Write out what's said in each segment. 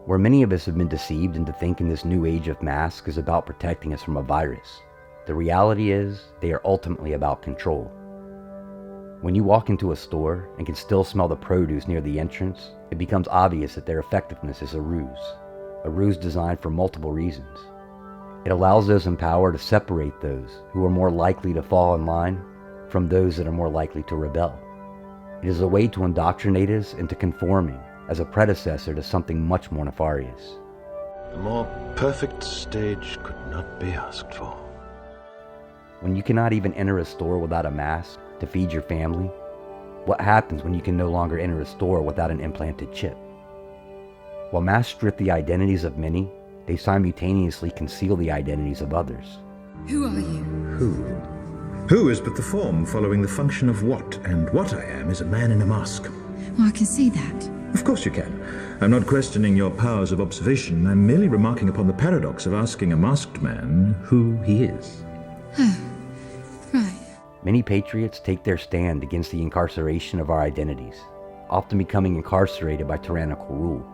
Where many of us have been deceived into thinking this new age of masks is about protecting us from a virus, the reality is they are ultimately about control. When you walk into a store and can still smell the produce near the entrance, it becomes obvious that their effectiveness is a ruse designed for multiple reasons. It allows those in power to separate those who are more likely to fall in line from those that are more likely to rebel. It is a way to indoctrinate us into conforming as a predecessor to something much more nefarious. A more perfect stage could not be asked for. When you cannot even enter a store without a mask to feed your family, what happens when you can no longer enter a store without an implanted chip? While masks strip the identities of many, they simultaneously conceal the identities of others. Who are you? Who is but the form following the function of what, and what I am is a man in a mask. Well, I can see that. Of course you can. I'm not questioning your powers of observation. I'm merely remarking upon the paradox of asking a masked man who he is. Oh, right. Many patriots take their stand against the incarceration of our identities, often becoming incarcerated by tyrannical rule.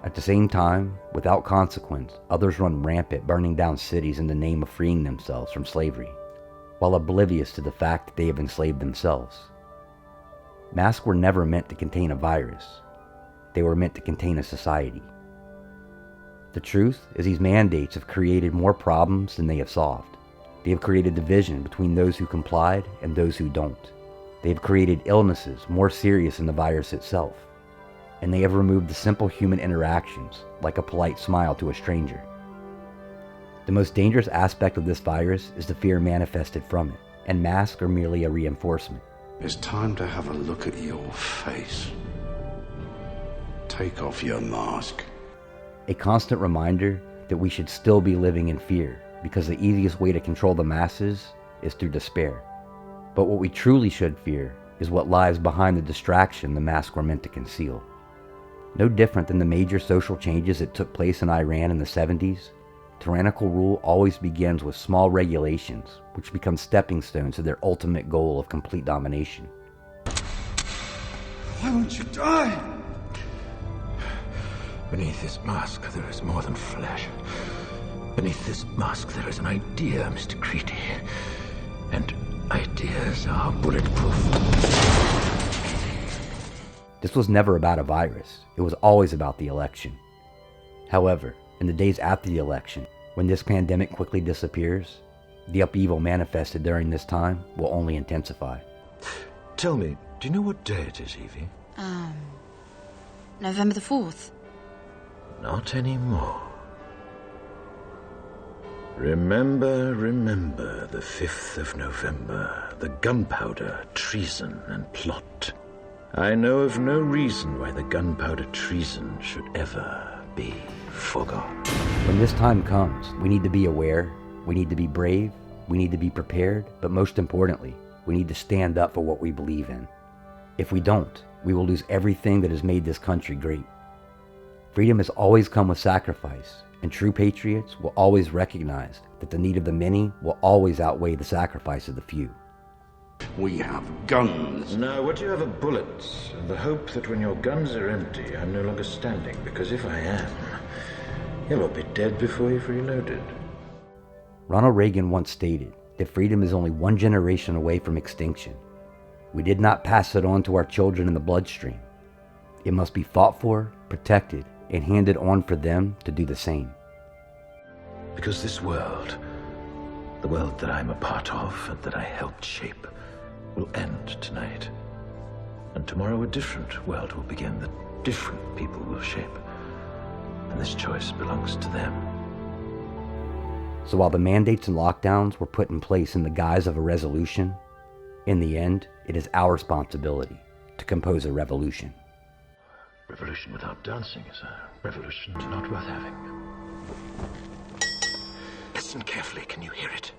At the same time, without consequence, others run rampant, burning down cities in the name of freeing themselves from slavery, while oblivious to the fact that they have enslaved themselves. Masks were never meant to contain a virus. They were meant to contain a society. The truth is these mandates have created more problems than they have solved. They have created division between those who complied and those who don't. They have created illnesses more serious than the virus itself. And they have removed the simple human interactions, like a polite smile to a stranger. The most dangerous aspect of this virus is the fear manifested from it, and masks are merely a reinforcement. It's time to have a look at your face. Take off your mask. A constant reminder that we should still be living in fear, because the easiest way to control the masses is through despair. But what we truly should fear is what lies behind the distraction the masks were meant to conceal. No different than the major social changes that took place in Iran in the 70s, tyrannical rule always begins with small regulations, which become stepping stones to their ultimate goal of complete domination. Why won't you die? Beneath this mask, there is more than flesh. Beneath this mask, there is an idea, Mr. Creedy. And ideas are bulletproof. This was never about a virus. It was always about the election. However, in the days after the election, when this pandemic quickly disappears, the upheaval manifested during this time will only intensify. Tell me, do you know what day it is, Evie? November the 4th. Not anymore. Remember the 5th of November, the gunpowder, treason, and plot. I know of no reason why the gunpowder treason should ever be forgot. When this time comes, we need to be aware, we need to be brave, we need to be prepared, but most importantly, we need to stand up for what we believe in. If we don't, we will lose everything that has made this country great. Freedom has always come with sacrifice, and true patriots will always recognize that the need of the many will always outweigh the sacrifice of the few. We have guns. Now, what do you have are bullets, and the hope that when your guns are empty, I'm no longer standing, because if I am, you'll all be dead before you've reloaded. Ronald Reagan once stated that freedom is only one generation away from extinction. We did not pass it on to our children in the bloodstream. It must be fought for, protected, and handed on for them to do the same. Because this world, the world that I'm a part of and that I helped shape, will end tonight. And tomorrow a different world will begin that different people will shape. And this choice belongs to them. So while the mandates and lockdowns were put in place in the guise of a resolution, in the end, it is our responsibility to compose a revolution. Revolution without dancing is a revolution not worth having. Listen carefully, can you hear it?